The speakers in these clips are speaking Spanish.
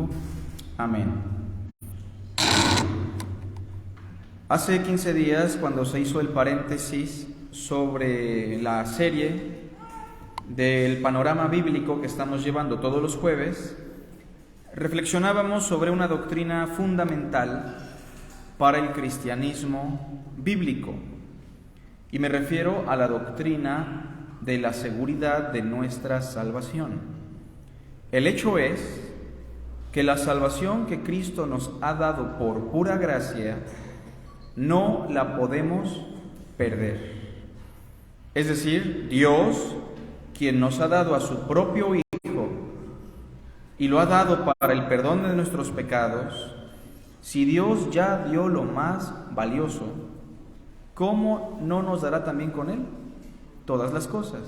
Hijo. Amén. Hace 15 días, cuando se hizo el paréntesis sobre la serie del panorama bíblico que estamos llevando todos los jueves, reflexionábamos sobre una doctrina fundamental para el cristianismo bíblico. Y me refiero a la doctrina de la seguridad de nuestra salvación. El hecho es que la salvación que Cristo nos ha dado por pura gracia no la podemos perder. Es decir, Dios, quien nos ha dado a su propio Hijo y lo ha dado para el perdón de nuestros pecados, si Dios ya dio lo más valioso, ¿cómo no nos dará también con Él todas las cosas?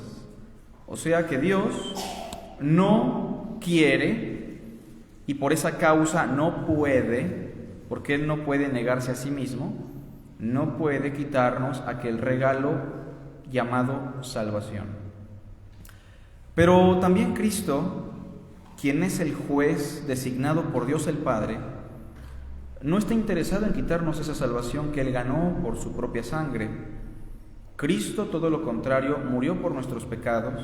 O sea que Dios no quiere y por esa causa no puede, porque Él no puede negarse a sí mismo, no puede quitarnos aquel regalo llamado salvación. Pero también Cristo, quien es el juez designado por Dios el Padre, no está interesado en quitarnos esa salvación que Él ganó por su propia sangre. Cristo, todo lo contrario, murió por nuestros pecados,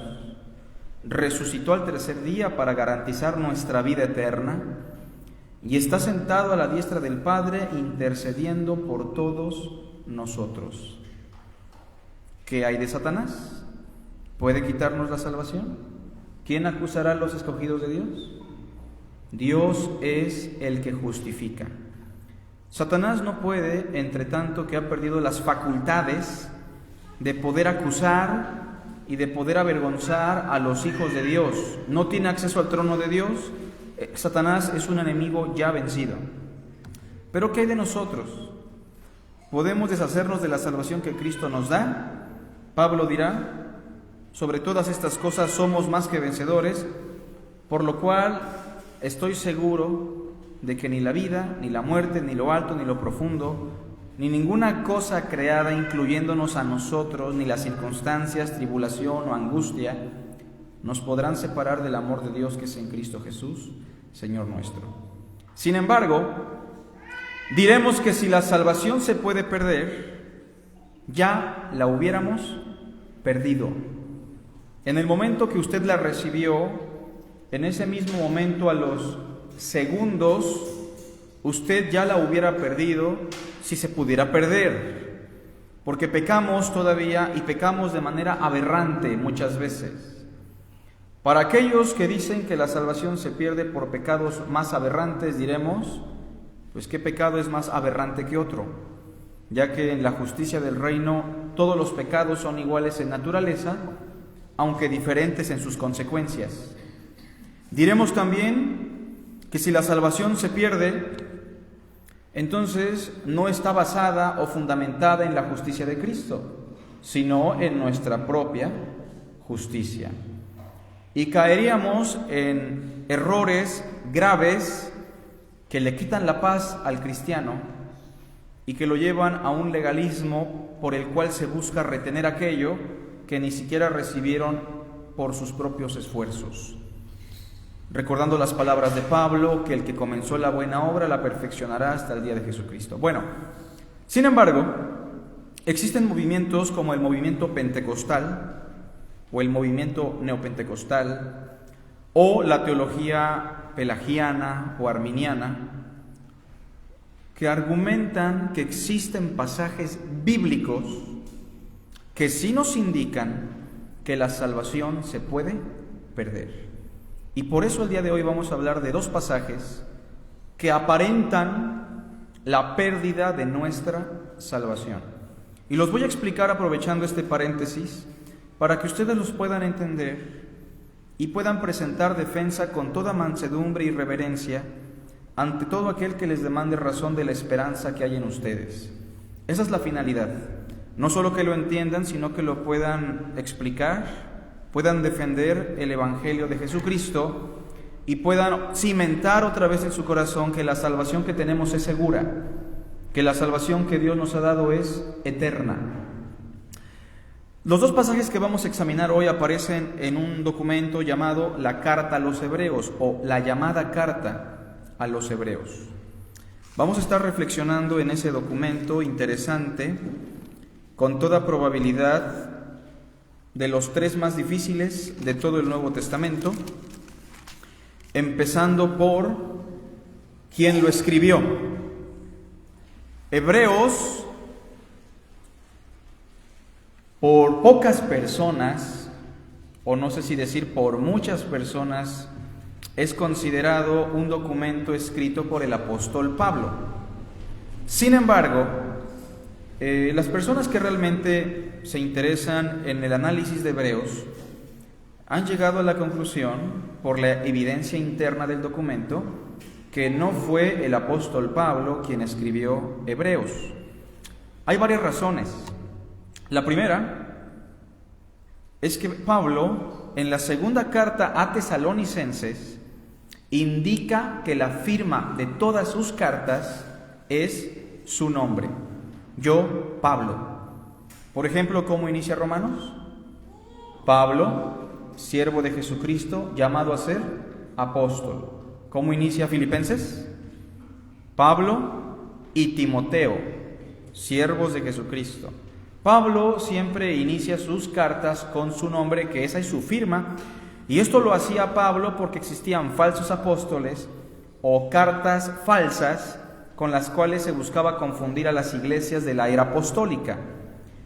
resucitó al tercer día para garantizar nuestra vida eterna y está sentado a la diestra del Padre intercediendo por todos nosotros. ¿Qué hay de Satanás? ¿Puede quitarnos la salvación? ¿Quién acusará a los escogidos de Dios? Dios es el que justifica. Satanás no puede, entre tanto que ha perdido las facultades de poder acusar y de poder avergonzar a los hijos de Dios. No tiene acceso al trono de Dios. Satanás es un enemigo ya vencido. Pero ¿qué hay de nosotros? ¿Podemos deshacernos de la salvación que Cristo nos da? Pablo dirá, sobre todas estas cosas somos más que vencedores, por lo cual estoy seguro de que ni la vida, ni la muerte, ni lo alto, ni lo profundo, ni ninguna cosa creada, incluyéndonos a nosotros, ni las circunstancias, tribulación o angustia, nos podrán separar del amor de Dios que es en Cristo Jesús, Señor nuestro. Sin embargo, diremos que si la salvación se puede perder, ya la hubiéramos perdido. En el momento que usted la recibió, en ese mismo momento, a los segundos, usted ya la hubiera perdido si se pudiera perder, porque pecamos todavía y pecamos de manera aberrante muchas veces. Para aquellos que dicen que la salvación se pierde por pecados más aberrantes, diremos, pues ¿qué pecado es más aberrante que otro? Ya que en la justicia del reino todos los pecados son iguales en naturaleza, aunque diferentes en sus consecuencias. Diremos también que si la salvación se pierde, entonces no está basada o fundamentada en la justicia de Cristo, sino en nuestra propia justicia. Y caeríamos en errores graves que le quitan la paz al cristiano y que lo llevan a un legalismo por el cual se busca retener aquello que ni siquiera recibieron por sus propios esfuerzos. Recordando las palabras de Pablo, que el que comenzó la buena obra la perfeccionará hasta el día de Jesucristo. Bueno, sin embargo, existen movimientos como el movimiento pentecostal o el movimiento neopentecostal o la teología pelagiana o arminiana que argumentan que existen pasajes bíblicos que sí nos indican que la salvación se puede perder. Y por eso el día de hoy vamos a hablar de dos pasajes que aparentan la pérdida de nuestra salvación. Y los voy a explicar aprovechando este paréntesis para que ustedes los puedan entender y puedan presentar defensa con toda mansedumbre y reverencia ante todo aquel que les demande razón de la esperanza que hay en ustedes. Esa es la finalidad. No solo que lo entiendan, sino que lo puedan explicar, puedan defender el Evangelio de Jesucristo y puedan cimentar otra vez en su corazón que la salvación que tenemos es segura, que la salvación que Dios nos ha dado es eterna. Los dos pasajes que vamos a examinar hoy aparecen en un documento llamado la Carta a los Hebreos o la llamada Carta. a los Hebreos. Vamos a estar reflexionando en ese documento interesante, con toda probabilidad de los 3 más difíciles de todo el Nuevo Testamento, empezando por quien lo escribió. Hebreos, por pocas personas, o no sé si decir por muchas personas, es considerado un documento escrito por el apóstol Pablo. Sin embargo, las personas que realmente se interesan en el análisis de Hebreos han llegado a la conclusión, por la evidencia interna del documento, que no fue el apóstol Pablo quien escribió Hebreos. Hay varias razones. La primera es que Pablo, en la segunda carta a Tesalonicenses, indica que la firma de todas sus cartas es su nombre. Yo, Pablo. Por ejemplo, ¿cómo inicia Romanos? Pablo, siervo de Jesucristo, llamado a ser apóstol. ¿Cómo inicia Filipenses? Pablo y Timoteo, siervos de Jesucristo. Pablo siempre inicia sus cartas con su nombre, que esa es su firma, y esto lo hacía Pablo porque existían falsos apóstoles o cartas falsas con las cuales se buscaba confundir a las iglesias de la era apostólica.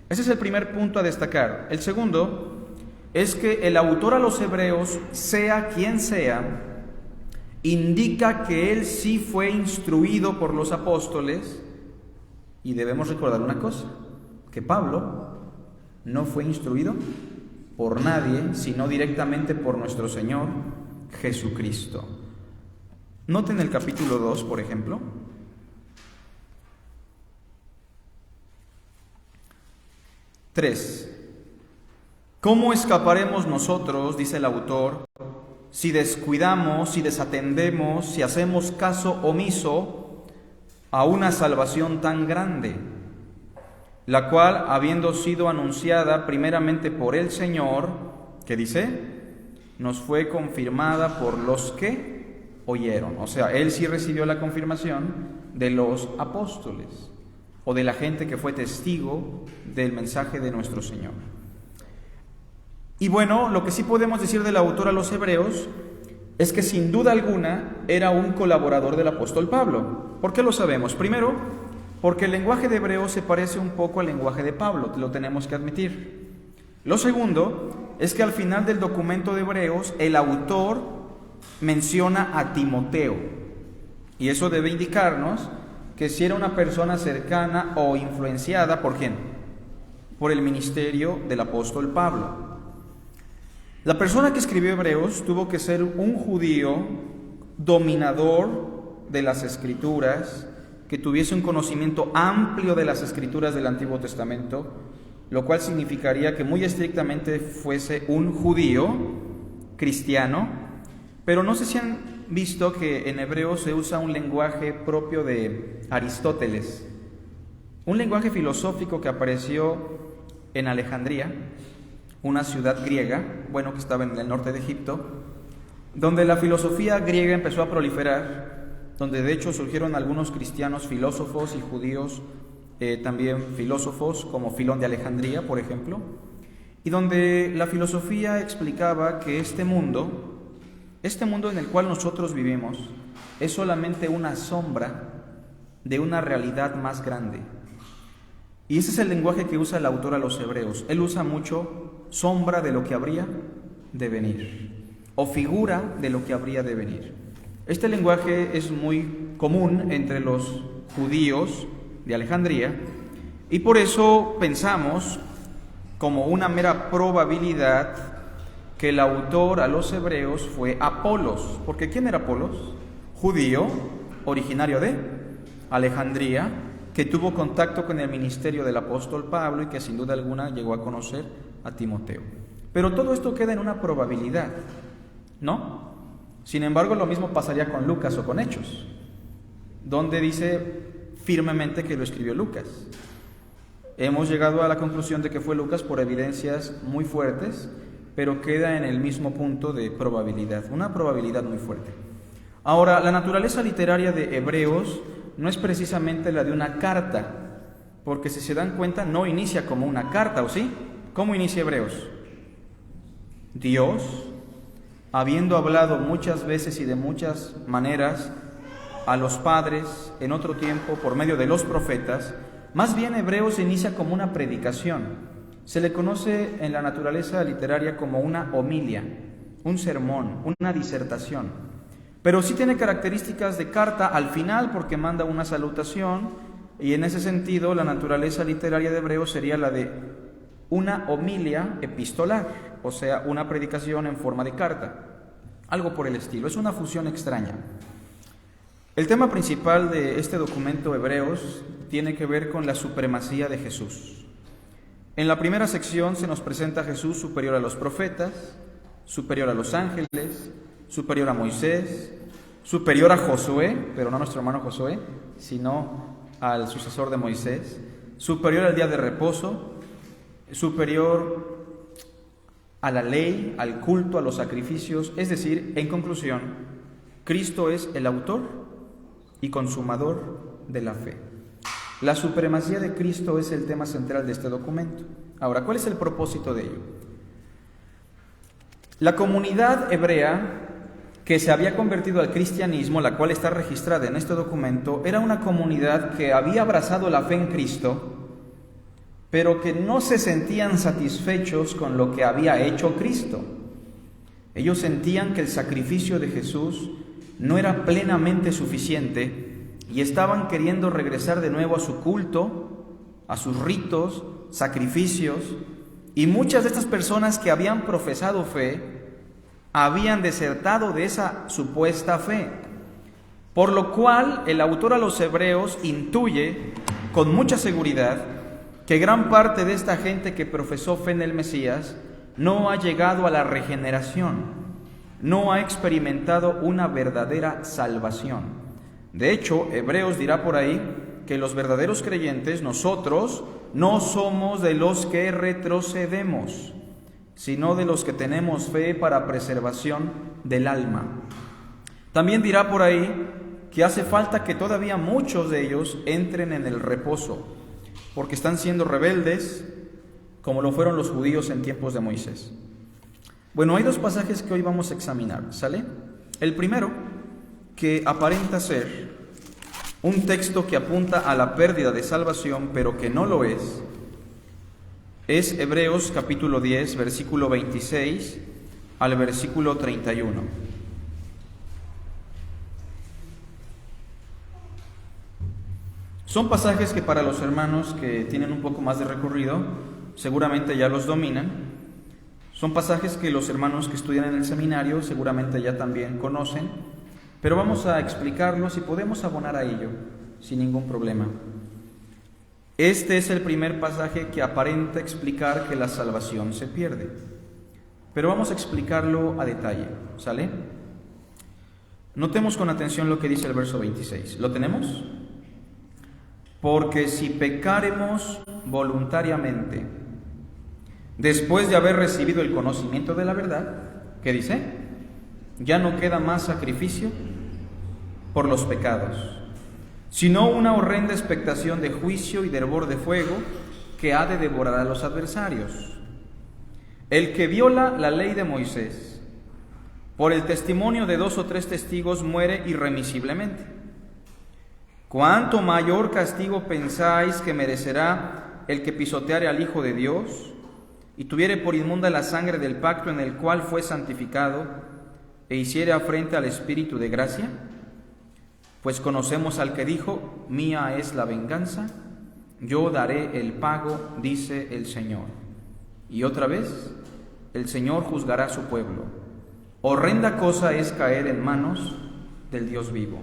Ese es el primer punto a destacar. El segundo es que el autor a los Hebreos, sea quien sea, indica que él sí fue instruido por los apóstoles, y debemos recordar una cosa, que Pablo no fue instruido por nadie, sino directamente por nuestro Señor Jesucristo. Noten el capítulo 2, por ejemplo. (3) ¿Cómo escaparemos nosotros, dice el autor, si descuidamos, si desatendemos, si hacemos caso omiso a una salvación tan grande, la cual, habiendo sido anunciada primeramente por el Señor, ¿qué dice? Nos fue confirmada por los que oyeron? O sea, él sí recibió la confirmación de los apóstoles o de la gente que fue testigo del mensaje de nuestro Señor. Y bueno, lo que sí podemos decir del autor a los Hebreos es que sin duda alguna era un colaborador del apóstol Pablo. ¿Por qué lo sabemos? Primero, porque el lenguaje de Hebreos se parece un poco al lenguaje de Pablo, lo tenemos que admitir. Lo segundo es que al final del documento de Hebreos el autor menciona a Timoteo, y eso debe indicarnos que si era una persona cercana o influenciada, ¿por quién? Por el ministerio del apóstol Pablo. La persona que escribió Hebreos tuvo que ser un judío dominador de las Escrituras, que tuviese un conocimiento amplio de las Escrituras del Antiguo Testamento, lo cual significaría que muy estrictamente fuese un judío cristiano. Pero no sé si han visto que en hebreo se usa un lenguaje propio de Aristóteles, un lenguaje filosófico que apareció en Alejandría, una ciudad griega, que estaba en el norte de Egipto, donde la filosofía griega empezó a proliferar, donde de hecho surgieron algunos cristianos filósofos y judíos también filósofos, como Filón de Alejandría, por ejemplo, y donde la filosofía explicaba que este mundo en el cual nosotros vivimos, es solamente una sombra de una realidad más grande. Y ese es el lenguaje que usa el autor a los Hebreos. Él usa mucho sombra de lo que habría de venir, o figura de lo que habría de venir. Este lenguaje es muy común entre los judíos de Alejandría, y por eso pensamos, como una mera probabilidad, que el autor a los Hebreos fue Apolos. Porque ¿quién era Apolos? Judío, originario de Alejandría, que tuvo contacto con el ministerio del apóstol Pablo y que sin duda alguna llegó a conocer a Timoteo. Pero todo esto queda en una probabilidad, ¿no? Sin embargo, lo mismo pasaría con Lucas o con Hechos, donde dice firmemente que lo escribió Lucas. Hemos llegado a la conclusión de que fue Lucas por evidencias muy fuertes, pero queda en el mismo punto de probabilidad, una probabilidad muy fuerte. Ahora, la naturaleza literaria de Hebreos no es precisamente la de una carta, porque si se dan cuenta no inicia como una carta, ¿o sí? ¿Cómo inicia Hebreos? Dios, habiendo hablado muchas veces y de muchas maneras a los padres en otro tiempo por medio de los profetas, más bien Hebreos inicia como una predicación. Se le conoce en la naturaleza literaria como una homilia, un sermón, una disertación. Pero sí tiene características de carta al final porque manda una salutación, y en ese sentido la naturaleza literaria de Hebreos sería la de una homilia epistolar, o sea, una predicación en forma de carta, algo por el estilo. Es una fusión extraña. El tema principal de este documento Hebreos tiene que ver con la supremacía de Jesús. En la primera sección se nos presenta a Jesús superior a los profetas, superior a los ángeles, superior a Moisés, superior a Josué, pero no a nuestro hermano Josué, sino al sucesor de Moisés, superior al día de reposo, superior a la ley, al culto, a los sacrificios. Es decir, en conclusión, Cristo es el autor y consumador de la fe. La supremacía de Cristo es el tema central de este documento. Ahora, ¿cuál es el propósito de ello? La comunidad hebrea que se había convertido al cristianismo, la cual está registrada en este documento, era una comunidad que había abrazado la fe en Cristo, pero que no se sentían satisfechos con lo que había hecho Cristo. Ellos sentían que el sacrificio de Jesús no era plenamente suficiente y estaban queriendo regresar de nuevo a su culto, a sus ritos, sacrificios, y muchas de estas personas que habían profesado fe habían desertado de esa supuesta fe, por lo cual el autor a los Hebreos intuye con mucha seguridad que gran parte de esta gente que profesó fe en el Mesías no ha llegado a la regeneración, no ha experimentado una verdadera salvación. De hecho, Hebreos dirá por ahí que los verdaderos creyentes, nosotros, no somos de los que retrocedemos, sino de los que tenemos fe para preservación del alma. También dirá por ahí que hace falta que todavía muchos de ellos entren en el reposo, porque están siendo rebeldes, como lo fueron los judíos en tiempos de Moisés. Bueno, hay dos pasajes que hoy vamos a examinar, ¿sale? El primero, que aparenta ser un texto que apunta a la pérdida de salvación, pero que no lo es Hebreos capítulo 10, versículo 26 al versículo 31. Son pasajes que para los hermanos que tienen un poco más de recorrido, seguramente ya los dominan. Son pasajes que los hermanos que estudian en el seminario seguramente ya también conocen, pero vamos a explicarlos y podemos abonar a ello sin ningún problema. Este es el primer pasaje que aparenta explicar que la salvación se pierde, pero vamos a explicarlo a detalle, ¿sale? Notemos con atención lo que dice el verso 26. ¿Lo tenemos? Porque si pecáremos voluntariamente, después de haber recibido el conocimiento de la verdad, ¿qué dice? Ya no queda más sacrificio por los pecados, sino una horrenda expectación de juicio y de hervor de fuego que ha de devorar a los adversarios. El que viola la ley de Moisés, por el testimonio de 2 o 3 testigos, muere irremisiblemente. ¿Cuánto mayor castigo pensáis que merecerá el que pisoteare al Hijo de Dios y tuviere por inmunda la sangre del pacto en el cual fue santificado e hiciere afrenta al Espíritu de gracia? Pues conocemos al que dijo: mía es la venganza, yo daré el pago, dice el Señor. Y otra vez, el Señor juzgará a su pueblo. Horrenda cosa es caer en manos del Dios vivo.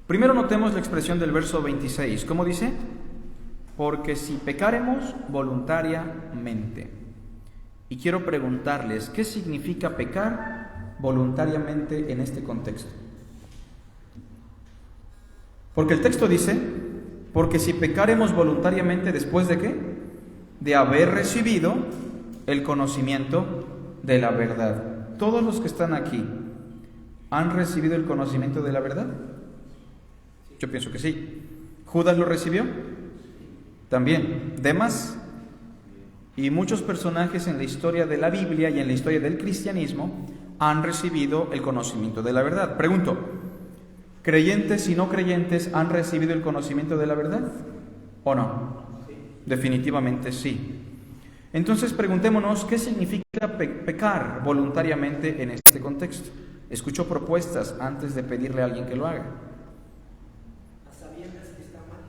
Primero notemos la expresión del verso 26. ¿Cómo dice? Porque si pecáremos voluntariamente. Y quiero preguntarles, ¿qué significa pecar voluntariamente en este contexto? Porque el texto dice, porque si pecáremos voluntariamente, ¿después de qué? De haber recibido el conocimiento de la verdad. Todos los que están aquí, ¿Han recibido el conocimiento de la verdad? Yo pienso que sí. ¿Judas lo recibió? También. ¿Demas? Y muchos personajes en la historia de la Biblia y en la historia del cristianismo han recibido el conocimiento de la verdad. Pregunto, ¿creyentes y no creyentes han recibido el conocimiento de la verdad? ¿O no? Definitivamente sí. Entonces preguntémonos, ¿qué significa pecar voluntariamente en este contexto? Escucho propuestas antes de pedirle a alguien que lo haga. ¿A sabiendas que está mal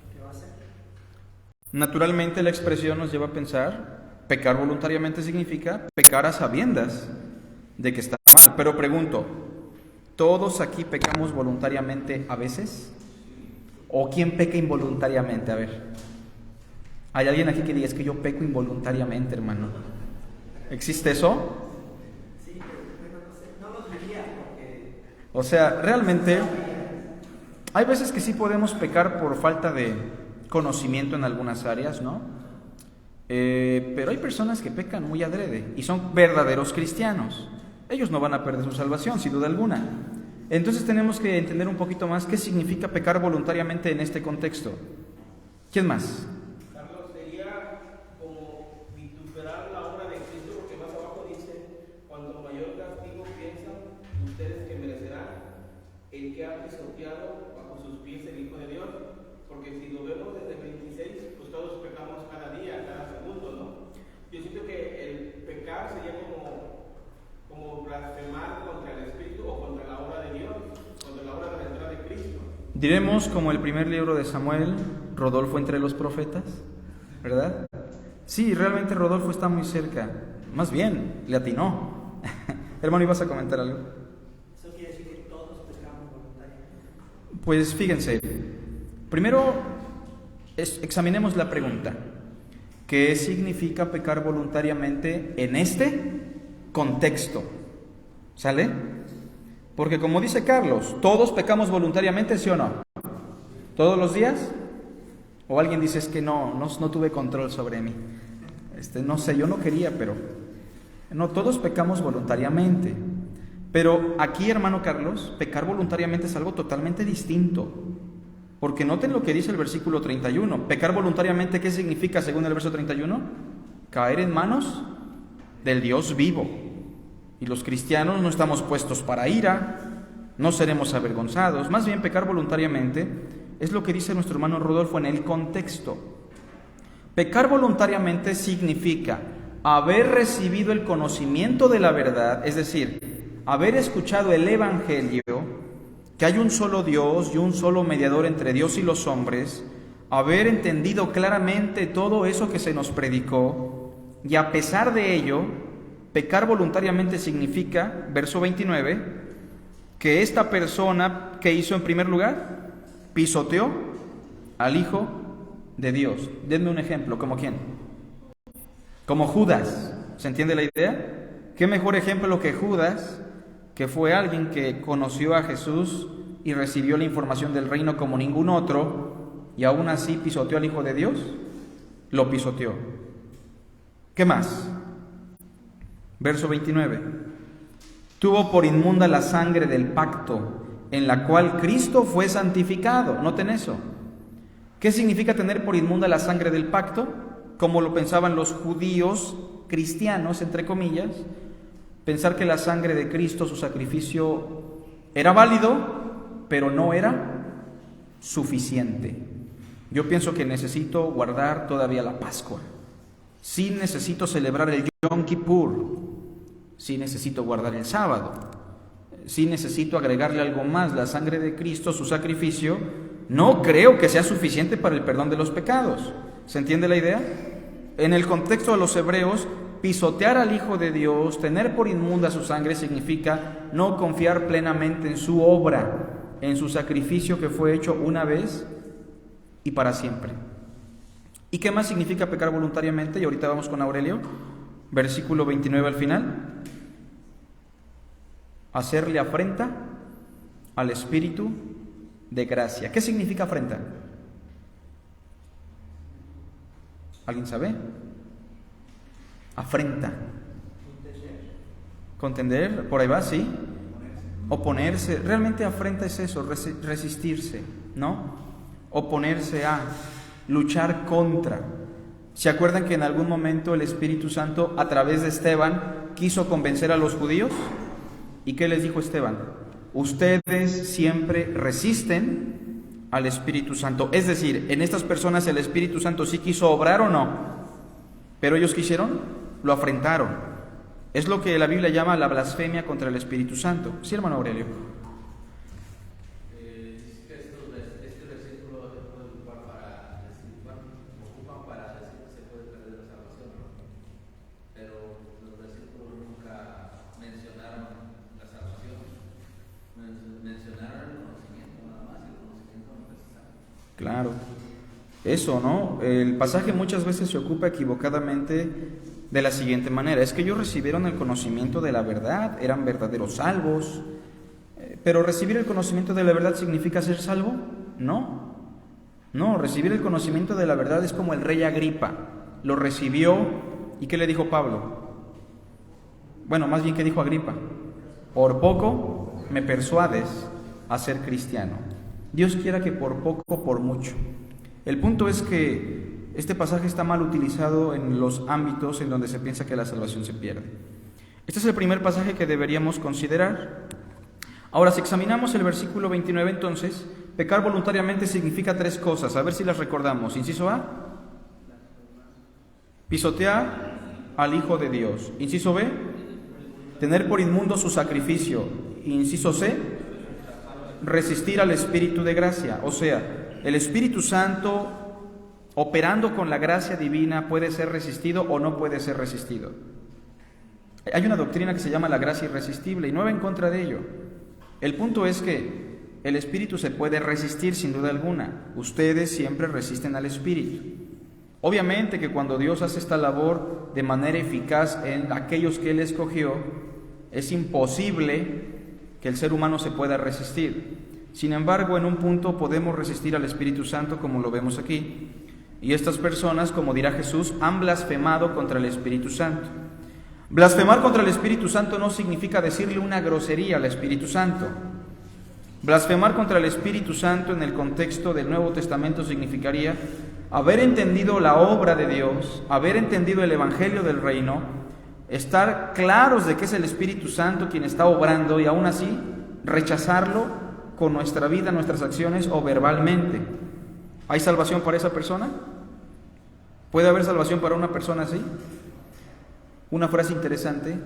lo que va a hacer? Naturalmente la expresión nos lleva a pensar, pecar voluntariamente significa pecar a sabiendas de que está mal. Pero pregunto, ¿todos aquí pecamos voluntariamente a veces? ¿O quién peca involuntariamente? A ver, ¿hay alguien aquí que diga, es que yo peco involuntariamente, hermano? ¿Existe eso? Sí, pero no sé, no lo diría porque... O sea, realmente hay veces que sí podemos pecar por falta de conocimiento en algunas áreas, ¿no? Pero hay personas que pecan muy adrede y son verdaderos cristianos. Ellos no van a perder su salvación, sin duda alguna. Entonces tenemos que entender un poquito más qué significa pecar voluntariamente en este contexto. ¿Quién más? Carlos, sería como vituperar la obra de Cristo, porque más abajo dice, cuando mayor castigo piensan ustedes que merecerán el que ha pisoteado bajo sus pies el Hijo de Dios, porque si lo vemos desde el 26, pues todos pecamos cada día, cada segundo, ¿no? Yo siento que el pecar sería como blasfemar contra el Espíritu o contra la obra de Dios, contra la obra redentora de Cristo. Diremos como el primer libro de Samuel, Rodolfo entre los profetas, ¿verdad? Sí, realmente Rodolfo está muy cerca. Más bien, le atinó. Hermano, ¿ibas a comentar algo? Eso quiere decir que todos pecamos voluntariamente. Pues fíjense, primero examinemos la pregunta. ¿Qué significa pecar voluntariamente en este contexto? ¿Sale? Porque como dice Carlos, ¿todos pecamos voluntariamente, sí o no? ¿Todos los días? O alguien dice, es que no tuve control sobre mí. No sé, yo no quería, pero... No, todos pecamos voluntariamente. Pero aquí, hermano Carlos, pecar voluntariamente es algo totalmente distinto. Porque noten lo que dice el versículo 31. Pecar voluntariamente, ¿qué significa según el verso 31? Caer en manos del Dios vivo. Y los cristianos no estamos puestos para ira, no seremos avergonzados. Más bien, pecar voluntariamente es lo que dice nuestro hermano Rodolfo en el contexto. Pecar voluntariamente significa haber recibido el conocimiento de la verdad, es decir, haber escuchado el Evangelio, que hay un solo Dios y un solo mediador entre Dios y los hombres, haber entendido claramente todo eso que se nos predicó, y a pesar de ello, pecar voluntariamente significa, verso 29, que esta persona, ¿qué hizo en primer lugar? Pisoteó al Hijo de Dios. Denme un ejemplo, ¿como quién? Como Judas. ¿Se entiende la idea? ¿Qué mejor ejemplo que Judas, que fue alguien que conoció a Jesús y recibió la información del reino como ningún otro, y aún así pisoteó al Hijo de Dios? Lo pisoteó. ¿Qué más? Verso 29. Tuvo por inmunda la sangre del pacto, en la cual Cristo fue santificado. Noten eso. ¿Qué significa tener por inmunda la sangre del pacto? Como lo pensaban los judíos cristianos, entre comillas, pensar que la sangre de Cristo, su sacrificio, era válido, pero no era suficiente. Yo pienso que necesito guardar todavía la Pascua. Sí necesito celebrar el Yom Kippur. Sí necesito guardar el sábado. Sí necesito agregarle algo más. La sangre de Cristo, su sacrificio, no creo que sea suficiente para el perdón de los pecados. ¿Se entiende la idea? En el contexto de los hebreos, pisotear al Hijo de Dios, tener por inmunda su sangre, significa no confiar plenamente en su obra, en su sacrificio que fue hecho una vez y para siempre. ¿Y qué más significa pecar voluntariamente? Y ahorita vamos con Aurelio, versículo 29 al final. Hacerle afrenta al Espíritu de gracia. ¿Qué significa afrenta? ¿Alguien sabe? Afrenta. Contender, por ahí va, sí. oponerse, realmente afrenta es eso, resistirse, ¿no? Oponerse a, luchar contra. ¿Se acuerdan que en algún momento el Espíritu Santo, a través de Esteban, quiso convencer a los judíos? ¿Y qué les dijo Esteban? Ustedes siempre resisten al Espíritu Santo. Es decir, en estas personas el Espíritu Santo sí quiso obrar o no, pero ellos quisieron, lo afrentaron. Es lo que la Biblia llama la blasfemia contra el Espíritu Santo. Sí, hermano Aurelio. Este versículo se puede ocupar para decir, bueno, ocupan para decir que se puede perder la salvación, ¿no? Pero los versículos nunca mencionaron la salvación, mencionaron el conocimiento nada más, y el conocimiento no es necesario. Claro, eso, ¿no? El pasaje muchas veces se ocupa equivocadamente de la siguiente manera: es que ellos recibieron el conocimiento de la verdad, eran verdaderos salvos. Pero recibir el conocimiento de la verdad significa ser salvo. No, recibir el conocimiento de la verdad es como el rey Agripa, lo recibió. ¿Y qué le dijo Pablo? Bueno, más bien, ¿qué dijo Agripa? Por poco me persuades a ser cristiano. Dios quiera que por poco, por mucho. El punto es que este pasaje está mal utilizado en los ámbitos en donde se piensa que la salvación se pierde. Este es el primer pasaje que deberíamos considerar. Ahora, si examinamos el versículo 29, entonces, pecar voluntariamente significa 3 cosas. A ver si las recordamos. Inciso A, pisotear al Hijo de Dios. Inciso B, tener por inmundo su sacrificio. Inciso C, resistir al Espíritu de gracia. O sea, el Espíritu Santo, operando con la gracia divina, puede ser resistido o no puede ser resistido. Hay una doctrina que se llama la gracia irresistible y no va en contra de ello. El punto es que el Espíritu se puede resistir sin duda alguna. Ustedes siempre resisten al Espíritu. Obviamente que cuando Dios hace esta labor de manera eficaz en aquellos que Él escogió, es imposible que el ser humano se pueda resistir. Sin embargo, en un punto podemos resistir al Espíritu Santo, como lo vemos aquí. Y estas personas, como dirá Jesús, han blasfemado contra el Espíritu Santo. Blasfemar contra el Espíritu Santo no significa decirle una grosería al Espíritu Santo. Blasfemar contra el Espíritu Santo en el contexto del Nuevo Testamento significaría haber entendido la obra de Dios, haber entendido el Evangelio del Reino, estar claros de que es el Espíritu Santo quien está obrando y aún así rechazarlo con nuestra vida, nuestras acciones o verbalmente. ¿Hay salvación para esa persona? ¿Puede haber salvación para una persona así? Una frase interesante: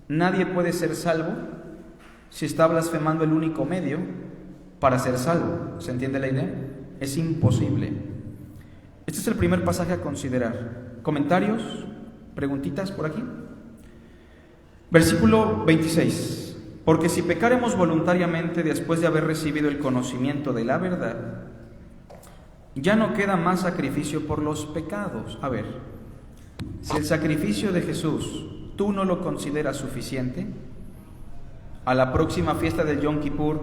nadie puede ser salvo si está blasfemando el único medio para ser salvo. ¿Se entiende la idea? Es imposible. Este es el primer pasaje a considerar. ¿Comentarios? ¿Preguntitas por aquí? Versículo 26. Porque si pecaremos voluntariamente después de haber recibido el conocimiento de la verdad, ya no queda más sacrificio por los pecados. A ver, si el sacrificio de Jesús tú no lo consideras suficiente, a la próxima fiesta del Yom Kippur,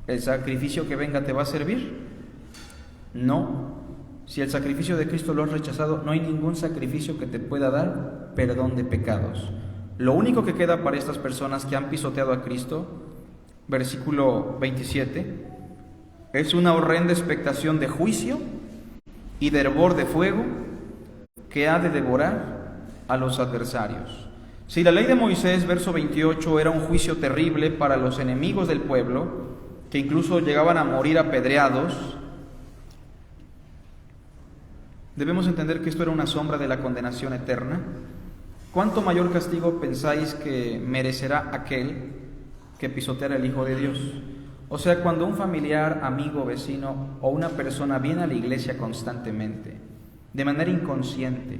¿el sacrificio que venga te va a servir? No. Si el sacrificio de Cristo lo has rechazado, no hay ningún sacrificio que te pueda dar perdón de pecados. Lo único que queda para estas personas que han pisoteado a Cristo, versículo 27, es una horrenda expectación de juicio y de hervor de fuego que ha de devorar a los adversarios. Si la ley de Moisés, verso 28, era un juicio terrible para los enemigos del pueblo, que incluso llegaban a morir apedreados, debemos entender que esto era una sombra de la condenación eterna. ¿Cuánto mayor castigo pensáis que merecerá aquel que pisoteara al Hijo de Dios? O sea, cuando un familiar, amigo, vecino o una persona viene a la iglesia constantemente, de manera inconsciente,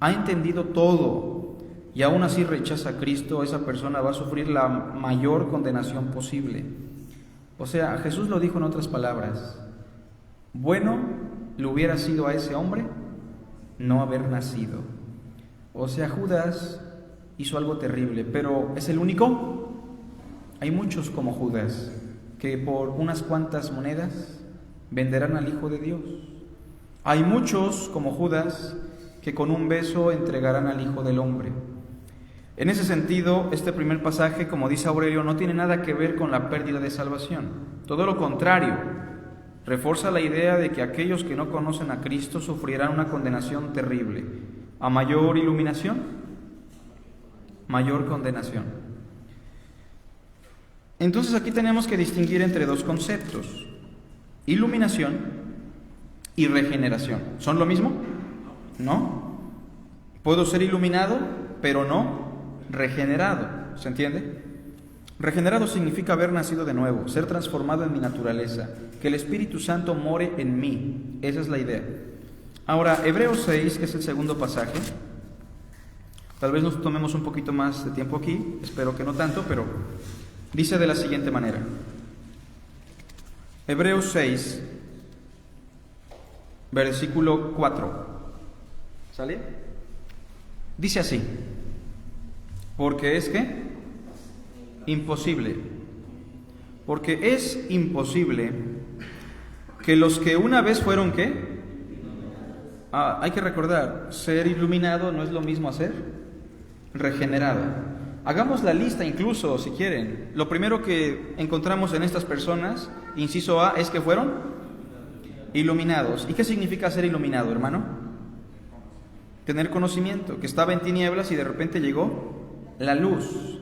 ha entendido todo y aún así rechaza a Cristo, esa persona va a sufrir la mayor condenación posible. O sea, Jesús lo dijo en otras palabras: bueno le hubiera sido a ese hombre no haber nacido. O sea, Judas hizo algo terrible, pero ¿es el único? Hay muchos como Judas que por unas cuantas monedas venderán al Hijo de Dios. Hay muchos como Judas que con un beso entregarán al Hijo del Hombre. En ese sentido, este primer pasaje, como dice Aurelio, no tiene nada que ver con la pérdida de salvación. Todo lo contrario, refuerza la idea de que aquellos que no conocen a Cristo sufrirán una condenación terrible. A mayor iluminación, mayor condenación. Entonces aquí tenemos que distinguir entre dos conceptos: iluminación y regeneración. ¿Son lo mismo? No. Puedo ser iluminado, pero no regenerado. ¿Se entiende? Regenerado significa haber nacido de nuevo, ser transformado en mi naturaleza, que el Espíritu Santo more en mí. Esa es la idea. Ahora, Hebreos 6, que es el segundo pasaje. Tal vez nos tomemos un poquito más de tiempo aquí, espero que no tanto, pero dice de la siguiente manera. Hebreos 6, versículo 4. ¿Sale? Dice así: porque es que imposible, porque es imposible que los que una vez fueron ¿qué? Hay que recordar, ser iluminado no es lo mismo a ser regenerado. Hagamos la lista incluso, si quieren. Lo primero que encontramos en estas personas, inciso A, es que fueron iluminados. ¿Y qué significa ser iluminado, hermano? Tener conocimiento, que estaba en tinieblas y de repente llegó la luz.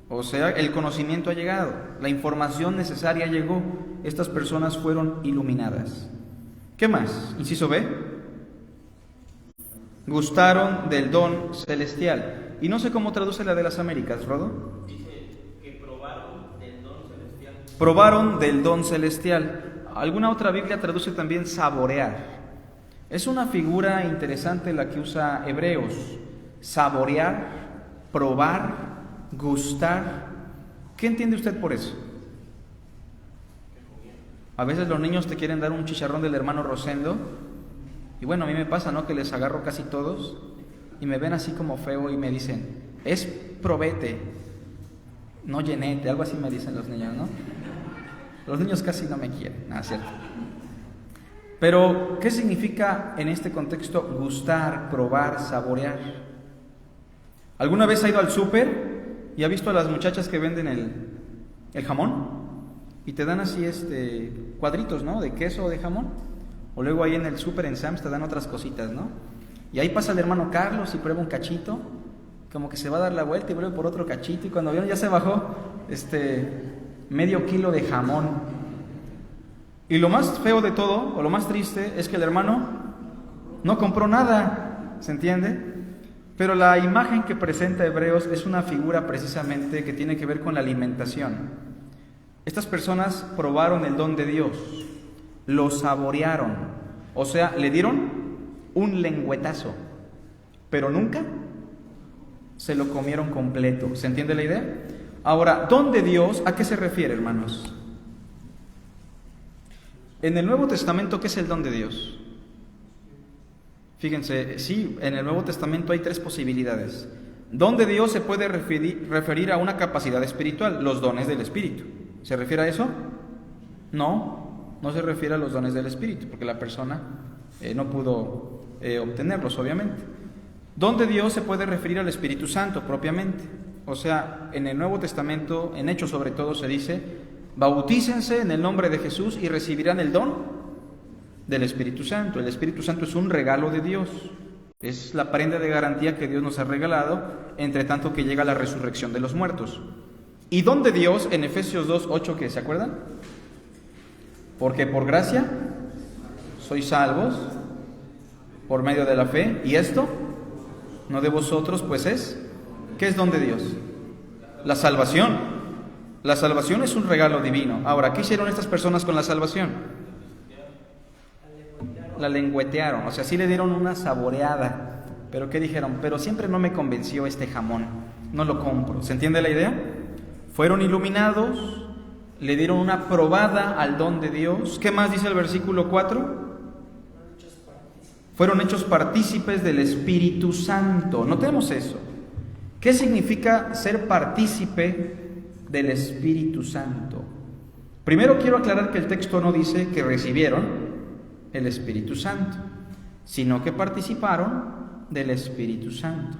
O sea, el conocimiento ha llegado, la información necesaria llegó. Estas personas fueron iluminadas. ¿Qué más? Inciso B. Gustaron del don celestial. Y no sé cómo traduce la de las Américas, ¿Rodo? Dice que probaron del don celestial. Probaron del don celestial. Alguna otra Biblia traduce también saborear. Es una figura interesante la que usa Hebreos. Saborear, probar, gustar. ¿Qué entiende usted por eso? A veces los niños te quieren dar un chicharrón del hermano Rosendo. Y bueno, a mí me pasa, ¿no? Que les agarro casi todos y me ven así como feo y me dicen, es probete, no llenete, algo así me dicen los niños, ¿no? Los niños casi no me quieren, nada, cierto. Pero, ¿qué significa en este contexto gustar, probar, saborear? ¿Alguna vez ha ido al súper y ha visto a las muchachas que venden el jamón? Y te dan así cuadritos, ¿no? De queso o de jamón. O luego ahí en el súper en Sam's te dan otras cositas, ¿no? Y ahí pasa el hermano Carlos y prueba un cachito, como que se va a dar la vuelta y vuelve por otro cachito. Y cuando vieron ya se bajó medio kilo de jamón. Y lo más feo de todo, o lo más triste, es que el hermano no compró nada, ¿se entiende? Pero la imagen que presenta Hebreos es una figura precisamente que tiene que ver con la alimentación. Estas personas probaron el don de Dios, lo saborearon, o sea, le dieron un lengüetazo, pero nunca se lo comieron completo. ¿Se entiende la idea? Ahora, don de Dios, ¿a qué se refiere, hermanos? En el Nuevo Testamento, ¿qué es el don de Dios? Fíjense, sí, en el Nuevo Testamento hay tres posibilidades. Don de Dios se puede referir a una capacidad espiritual, los dones del Espíritu. ¿Se refiere a eso? No, no se refiere a los dones del Espíritu, porque la persona no pudo obtenerlos, obviamente. Don de Dios se puede referir al Espíritu Santo propiamente. O sea, en el Nuevo Testamento, en Hechos sobre todo, se dice: bautícense en el nombre de Jesús y recibirán el don del Espíritu Santo. El Espíritu Santo es un regalo de Dios. Es la prenda de garantía que Dios nos ha regalado, entre tanto que llega la resurrección de los muertos. Y don de Dios, en Efesios 2:8, ¿qué? ¿Se acuerdan? Porque por gracia sois salvos por medio de la fe. ¿Y esto? No de vosotros, pues es. ¿Qué es don de Dios? La salvación. La salvación es un regalo divino. Ahora, ¿qué hicieron estas personas con la salvación? La lengüetearon, o sea, sí le dieron una saboreada. Pero ¿qué dijeron? Pero siempre no me convenció este jamón, no lo compro. ¿Se entiende la idea? Fueron iluminados, le dieron una probada al don de Dios. ¿Qué más dice el versículo 4? Fueron hechos partícipes del Espíritu Santo. Notemos eso. ¿Qué significa ser partícipe del Espíritu Santo? Primero quiero aclarar que el texto no dice que recibieron el Espíritu Santo, sino que participaron del Espíritu Santo.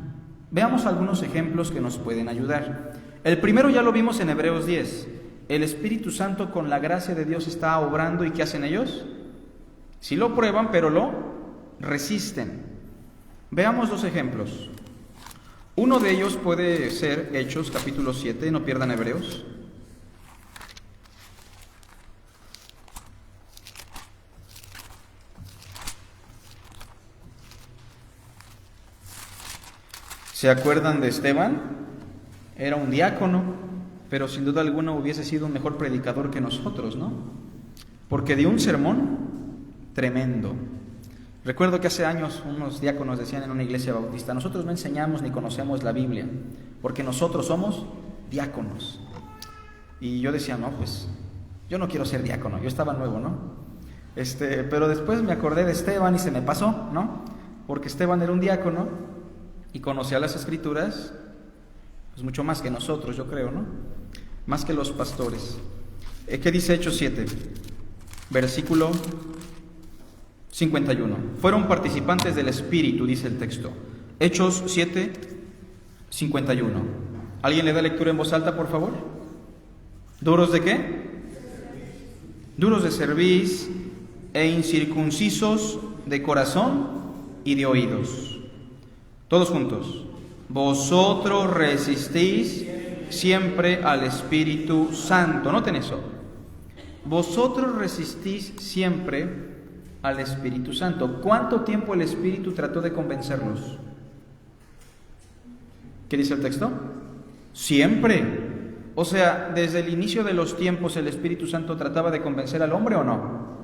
Veamos algunos ejemplos que nos pueden ayudar. El primero ya lo vimos en Hebreos 10. El Espíritu Santo con la gracia de Dios está obrando, ¿y qué hacen ellos? Sí lo prueban, pero lo resisten. Veamos dos ejemplos. Uno de ellos puede ser Hechos capítulo 7, no pierdan Hebreos. ¿Se acuerdan de Esteban? Era un diácono, pero sin duda alguna hubiese sido un mejor predicador que nosotros, ¿no? Porque dio un sermón tremendo. Recuerdo que hace años unos diáconos decían en una iglesia bautista: nosotros no enseñamos ni conocemos la Biblia, porque nosotros somos diáconos. Y yo decía, no, pues yo no quiero ser diácono, yo estaba nuevo, ¿no? Pero después me acordé de Esteban y se me pasó, ¿no? Porque Esteban era un diácono y conocía las Escrituras, pues mucho más que nosotros, yo creo, ¿no? Más que los pastores. ¿Qué dice Hechos 7? Versículo 51. Fueron participantes del Espíritu, dice el texto. Hechos 7, 51. ¿Alguien le da lectura en voz alta, por favor? ¿Duros de qué? Duros de cerviz e incircuncisos de corazón y de oídos. Todos juntos. Vosotros resistís siempre al Espíritu Santo. Noten eso. Vosotros resistís siempre al Espíritu Santo. ¿Cuánto tiempo el Espíritu trató de convencerlos? ¿Qué dice el texto? Siempre. O sea, desde el inicio de los tiempos el Espíritu Santo trataba de convencer al hombre, ¿o no?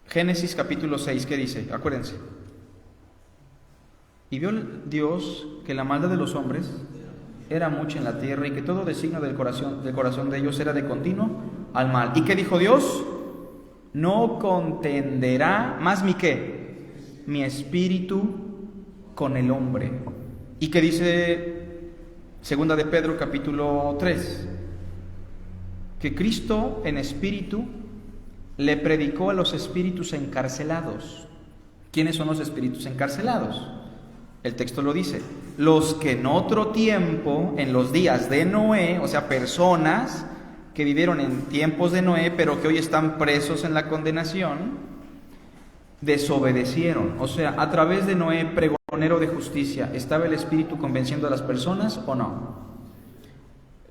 Génesis capítulo 6, ¿qué dice? Acuérdense. Y vio Dios que la maldad de los hombres era mucha en la tierra y que todo designio del corazón de ellos era de continuo al mal. ¿Y qué dijo Dios? No contenderá más mi ¿qué? Mi espíritu con el hombre. ¿Y qué dice segunda de Pedro capítulo 3? Que Cristo en espíritu le predicó a los espíritus encarcelados. ¿Quiénes son los espíritus encarcelados? El texto lo dice: los que en otro tiempo, en los días de Noé, o sea, personas que vivieron en tiempos de Noé, pero que hoy están presos en la condenación, desobedecieron. O sea, a través de Noé, pregonero de justicia, ¿estaba el Espíritu convenciendo a las personas o no?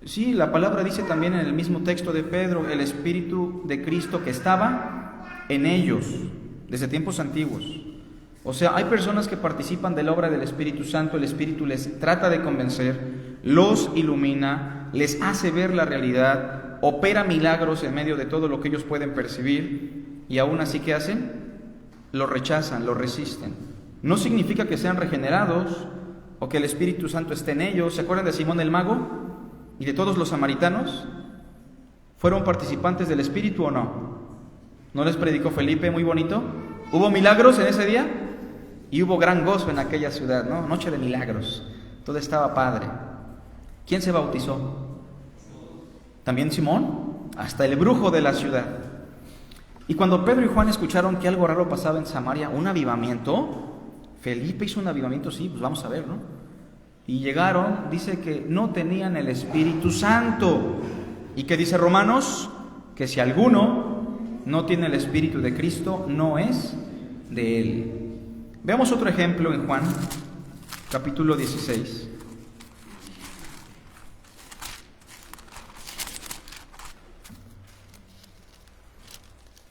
Sí, la palabra dice también en el mismo texto de Pedro, el Espíritu de Cristo que estaba en ellos, desde tiempos antiguos. O sea, hay personas que participan de la obra del Espíritu Santo, el Espíritu les trata de convencer, los ilumina, les hace ver la realidad, opera milagros en medio de todo lo que ellos pueden percibir, y aún así, ¿qué hacen? Lo rechazan, lo resisten. No significa que sean regenerados o que el Espíritu Santo esté en ellos. ¿Se acuerdan de Simón el Mago y de todos los samaritanos? ¿Fueron participantes del Espíritu o no? ¿No les predicó Felipe muy bonito? ¿Hubo milagros en ese día? Y hubo gran gozo en aquella ciudad, ¿no? Noche de milagros. Todo estaba padre. ¿Quién se bautizó? ¿También Simón? Hasta el brujo de la ciudad. Y cuando Pedro y Juan escucharon que algo raro pasaba en Samaria, un avivamiento, Felipe hizo un avivamiento, sí, pues vamos a ver, ¿no? Y llegaron, dice que no tenían el Espíritu Santo. ¿Y qué dice Romanos? Que si alguno no tiene el Espíritu de Cristo, no es de él. Veamos otro ejemplo en Juan, capítulo 16.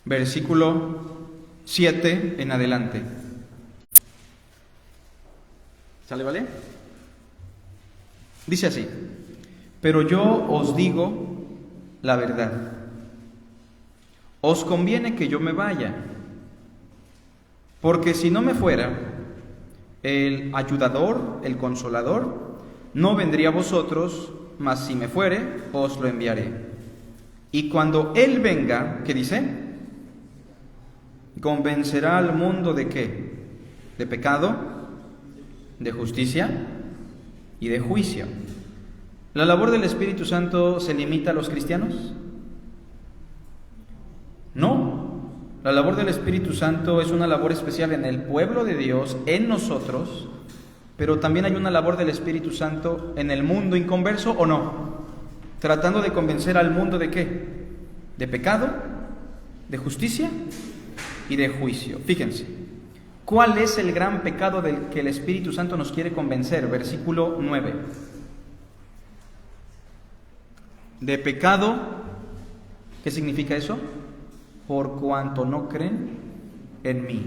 Versículo 7 en adelante. ¿Sale, vale? Dice así: pero yo os digo la verdad. Os conviene que yo me vaya, porque si no me fuera, el ayudador, el consolador, no vendría a vosotros, mas si me fuere, os lo enviaré. Y cuando Él venga, ¿qué dice? Convencerá al mundo ¿de qué? De pecado, de justicia y de juicio. ¿La labor del Espíritu Santo se limita a los cristianos? No. La labor del Espíritu Santo es una labor especial en el pueblo de Dios, en nosotros, Pero también hay una labor del Espíritu Santo en el mundo inconverso, ¿o no? Tratando de convencer al mundo ¿de qué? De pecado, de justicia y de juicio. Fíjense, ¿cuál es el gran pecado del que el Espíritu Santo nos quiere convencer? Versículo 9. De pecado, ¿qué significa eso? Por cuanto no creen en mí.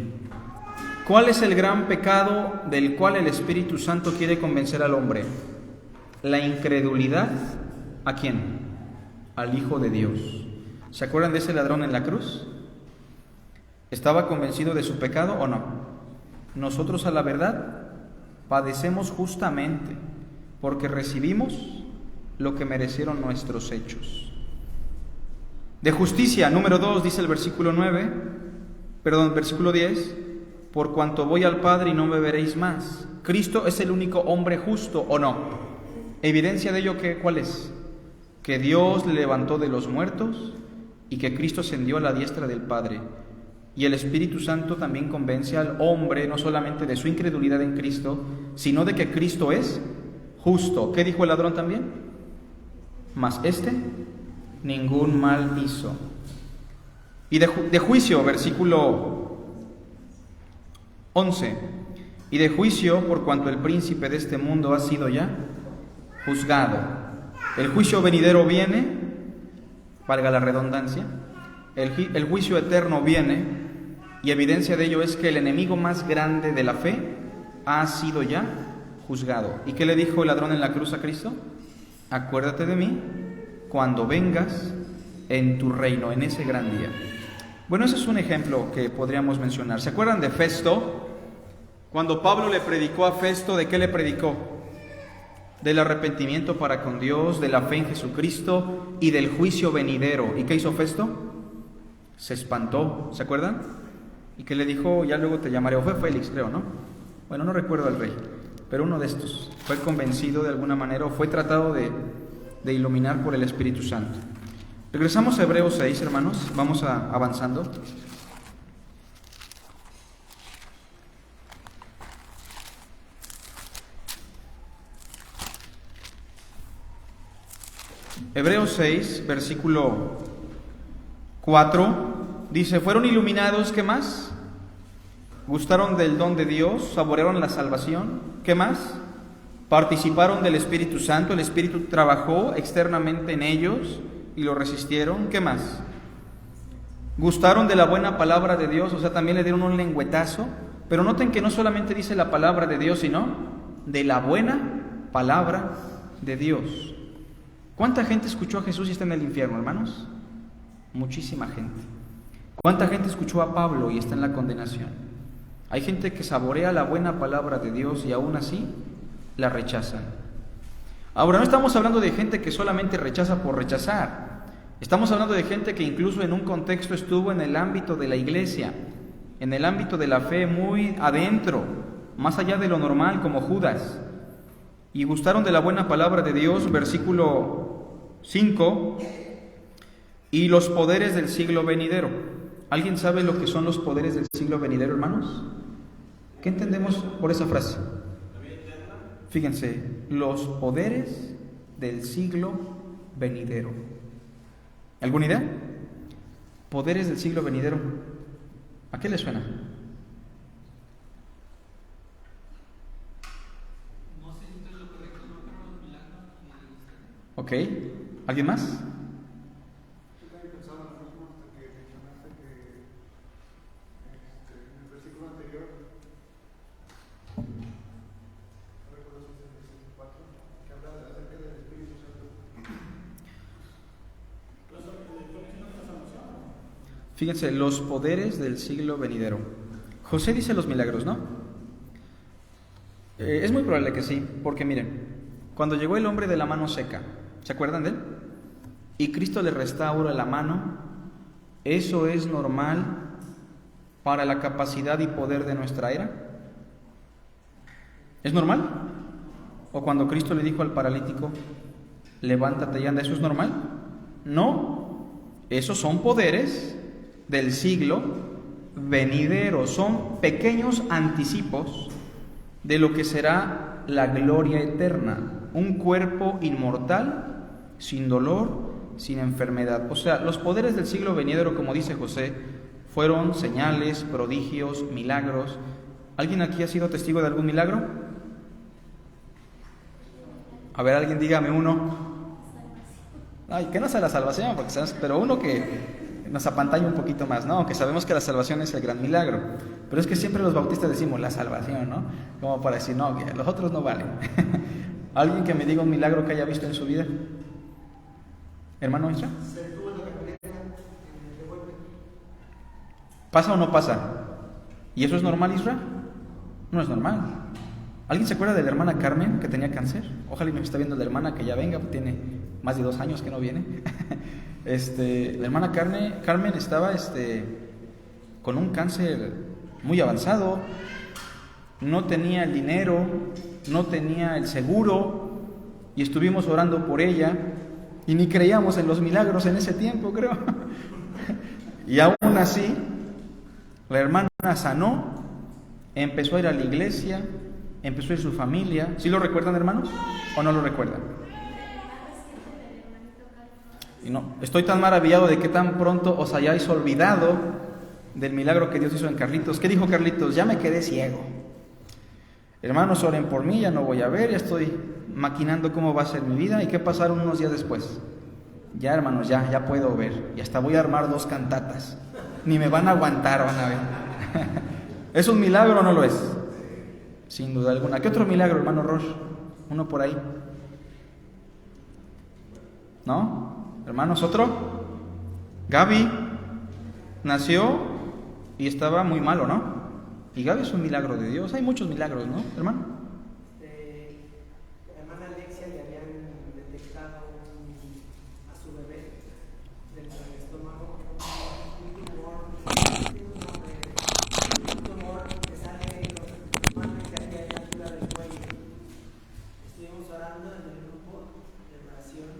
¿Cuál es el gran pecado del cual el Espíritu Santo quiere convencer al hombre? La incredulidad, ¿a quién? Al Hijo de Dios. ¿Se acuerdan de ese ladrón en la cruz? ¿Estaba convencido de su pecado o no? Nosotros, a la verdad, padecemos justamente porque recibimos lo que merecieron nuestros hechos. De justicia, número 2, dice el versículo 10, por cuanto voy al Padre y no me veréis más. ¿Cristo es el único hombre justo o no? Evidencia de ello, ¿cuál es? Que Dios le levantó de los muertos y que Cristo ascendió a la diestra del Padre. Y el Espíritu Santo también convence al hombre no solamente de su incredulidad en Cristo, sino de que Cristo es justo. ¿Qué dijo el ladrón también? Mas ningún mal hizo. Y de juicio, versículo 11. Y de juicio, por cuanto el príncipe de este mundo ha sido ya juzgado. El juicio venidero viene, valga la redundancia, el juicio eterno viene, y evidencia de ello es que el enemigo más grande de la fe ha sido ya juzgado. ¿Y qué le dijo el ladrón en la cruz a Cristo? Acuérdate de mí cuando vengas en tu reino, en ese gran día. Bueno, ese es un ejemplo que podríamos mencionar. ¿Se acuerdan de Festo? Cuando Pablo le predicó a Festo, ¿de qué le predicó? Del arrepentimiento para con Dios, de la fe en Jesucristo y del juicio venidero. ¿Y qué hizo Festo? Se espantó, ¿se acuerdan? ¿Y qué le dijo? Ya luego te llamaré. O fue Félix, creo, ¿no? Bueno, no recuerdo al rey, pero uno de estos fue convencido de alguna manera o fue tratado de iluminar por el Espíritu Santo. Regresamos a Hebreos 6, hermanos, vamos avanzando. Hebreos 6, versículo 4, dice, fueron iluminados, ¿qué más? Gustaron del don de Dios, saborearon la salvación, ¿qué más? Participaron del Espíritu Santo, el Espíritu trabajó externamente en ellos y lo resistieron, ¿qué más? Gustaron de la buena palabra de Dios, o sea, también le dieron un lengüetazo, pero noten que no solamente dice la palabra de Dios, sino de la buena palabra de Dios. ¿Cuánta gente escuchó a Jesús y está en el infierno, hermanos? Muchísima gente. ¿Cuánta gente escuchó a Pablo y está en la condenación? Hay gente que saborea la buena palabra de Dios y aún así la rechazan. Ahora, no estamos hablando de gente que solamente rechaza por rechazar. Estamos hablando de gente que incluso en un contexto estuvo en el ámbito de la iglesia, en el ámbito de la fe muy adentro, más allá de lo normal, como Judas. Y gustaron de la buena palabra de Dios, versículo 5, y los poderes del siglo venidero. ¿Alguien sabe lo que son los poderes del siglo venidero, hermanos? ¿Qué entendemos por esa frase? Fíjense, los poderes del siglo venidero. ¿Alguna idea? Poderes del siglo venidero. ¿A qué le suena? No sé si es lo correcto, no, pero los milagros. Ok. ¿Alguien más? Yo también pensaba lo mismo hasta que mencionaste que en el versículo anterior, no recuerdo si es el versículo 4, que habla acerca del Espíritu Santo. Fíjense, los poderes del siglo venidero. José dice los milagros, ¿no? Es muy probable que sí, porque miren, cuando llegó el hombre de la mano seca, ¿se acuerdan de él? Y Cristo le restaura la mano, ¿eso es normal para la capacidad y poder de nuestra era? ¿Es normal? ¿O cuando Cristo le dijo al paralítico, levántate y anda, ¿eso es normal? No, esos son poderes del siglo venidero, son pequeños anticipos de lo que será la gloria eterna, un cuerpo inmortal, sin dolor, sin enfermedad. O sea, los poderes del siglo venidero, como dice José, fueron señales, prodigios, milagros. ¿Alguien aquí ha sido testigo de algún milagro? A ver, alguien dígame uno. Ay, que no sea la salvación, porque sabemos, pero uno que nos apantalla un poquito más, ¿no? Aunque sabemos que la salvación es el gran milagro. Pero es que siempre los bautistas decimos la salvación, ¿no? Como para decir, no, que los otros no valen. ¿Alguien que me diga un milagro que haya visto en su vida? ¿Hermano Isra? Se detuvo en la carretera de Huepe. ¿Pasa o no pasa? ¿Y eso es normal, Isra? No es normal. ¿Alguien se acuerda de la hermana Carmen que tenía cáncer? Ojalá y me está viendo la hermana que ya venga, tiene más de 2 años que no viene. La hermana Carmen estaba con un cáncer muy avanzado, no tenía el dinero, no tenía el seguro, y estuvimos orando por ella, y ni creíamos en los milagros en ese tiempo, creo. Y aún así, la hermana sanó, empezó a ir a la iglesia, empezó a ir su familia. ¿Sí lo recuerdan, hermanos? ¿O no lo recuerdan? Y no, estoy tan maravillado de que tan pronto os hayáis olvidado del milagro que Dios hizo en Carlitos. ¿Qué dijo Carlitos? Ya me quedé ciego. Hermanos, oren por mí, ya no voy a ver, ya estoy maquinando cómo va a ser mi vida. ¿Y qué pasaron unos días después? Ya, hermanos, ya puedo ver. Y hasta voy a armar 2 cantatas. Ni me van a aguantar, van a ver. ¿Es un milagro o no lo es? Sin duda alguna. ¿Qué otro milagro, hermano Roche? Uno por ahí. ¿No? Hermanos, ¿otro? Gaby nació y estaba muy malo, ¿no? Y Gaby es un milagro de Dios. Hay muchos milagros, ¿no, hermano? La hermana Alexia le habían detectado a su bebé dentro del estómago un tumor que sale normalmente aquí a la altura del cuello. Estuvimos orando en el grupo de oración.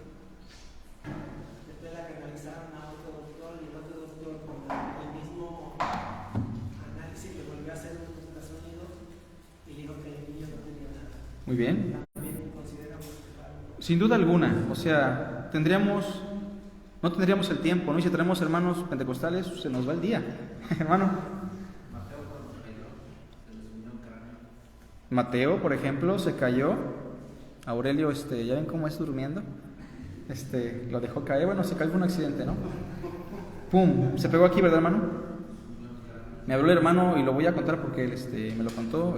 Después la canalizaron a otro doctor y el otro doctor con el mismo análisis le volvió a hacer un ultrasonido y dijo que el niño no tenía nada. Muy bien. También consideramos que Sin duda alguna. O sea, no tendríamos el tiempo, ¿no? Y si tenemos hermanos pentecostales, se nos va el día. Hermano. Mateo, por ejemplo, se cayó. Aurelio, ¿ya ven cómo es durmiendo? Lo dejó caer, bueno, se cayó en un accidente, ¿no? ¡Pum! Se pegó aquí, ¿verdad, hermano? Me habló el hermano y lo voy a contar porque él me lo contó.